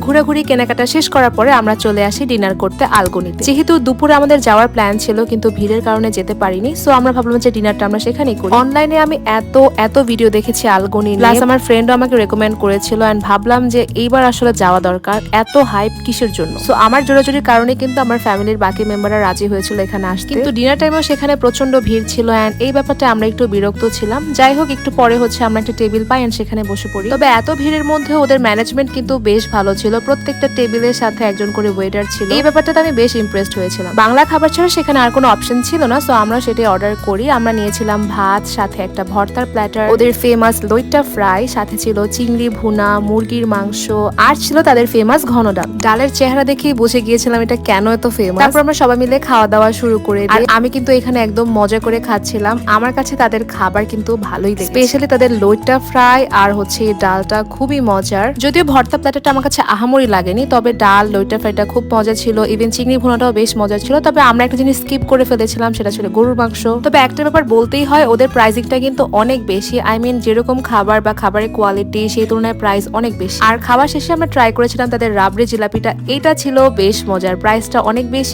ঘোরাঘুরি কেনাকাটা শেষ করার পরে আমরা চলে আসি ডিনার করতে আলগনিতে। যেহেতু দুপুরে আমাদের যাওয়ার প্ল্যান ছিল কিন্তু ভিড়ের কারণে যেতে পারিনি, সো আমরা ভাবলাম যে ডিনারটা আমরা সেখানেই করি। অনলাইনে আমি এত ভিডিও দেখেছি আলগনি, প্লাস আমার ফ্রেন্ডও আমাকে রেকমেন্ড করেছিল, এন্ড ভাবলাম যে এইবার আসলে যাওয়া দরকার। এত হাইপ কিসের জন্য? সো আমার জোরাজোরির কারণে কিন্তু আমার ফ্যামিলির বাকি মেম্বাররা রাজি হয়েছিল এখানে আসতে, কিন্তু ডিনার টাইমেও সেখানে প্রচন্ড ভিড় ছিল, এন্ড এই ব্যাপারটা আমরা একটু বিরক্ত ছিলাম। যাই হোক, একটু পরে আমরা একটা টেবিল পাই এন্ড সেখানে বসে পড়ি। তবে এত ভিড়ের মধ্যে ওদের ম্যানেজমেন্ট কিন্তু বেশ ভালো ছিল, প্রত্যেকটা টেবিলের সাথে একজন করে ওয়েটার ছিল। এই ব্যাপারটাতে আমি বেশ ইমপ্রেসড হয়েছিলাম। বাংলা খাবার ছাড়া সেখানে আর কোনো অপশন ছিল না, সো আমরা সেটাই অর্ডার করি। আমরা নিয়েছিলাম ভাত, সাথে একটা ভর্তার প্ল্যাটার, ওদের ফেমাস লইট্টা ফ্রাই, সাথে ছিল চিংড়ি ভুনা, মুরগির মাংস, আর ছিল তাদের ফেমাস ঘন ডাল। ডালের চেহারা দেখেই বুঝে গিয়েছিলাম এটা কেন এত ফেমাস। তারপর আমরা সবাই মিলে খাওয়া দাওয়া শুরু করে দিই। আমি কিন্তু এখানে একদম মজা করে খাচ্ছিলাম। আমার কাছে তাদের খাবার কিন্তু ভালোই লেগেছে, স্পেশালি তাদের লইট্টা ফ্রাই আর ডালটা খুবই মজার। যদিও ভর্তা প্ল্যাটারটা আমার কাছে আহামরি লাগেনি, তবে ডাল, লইট্টা ফ্রাইটা খুব মজা ছিল। ইভেন চিংড়ি ভুনাটাও বেশ মজা ছিল। তবে আমরা একটা জিনিস স্কিপ করে ফেলেছিলাম, সেটা ছিল গরুর মাংস। তবে একটা ব্যাপার বলতেই হয়, ওদের প্রাইসিংটা কিন্তু অনেক বেশি। আই মিন, যেরকম খাবার বা খাবারের কোয়ালিটি সেই তুলনায় প্রাইস অনেক বেশি। আর খাবার শেষে আমরা ট্রাই করেছিলাম তাদের রাবড়ি জিলাপিটা, এটা ছিল বেশ মজার, প্রাইসটা অনেক বেশি।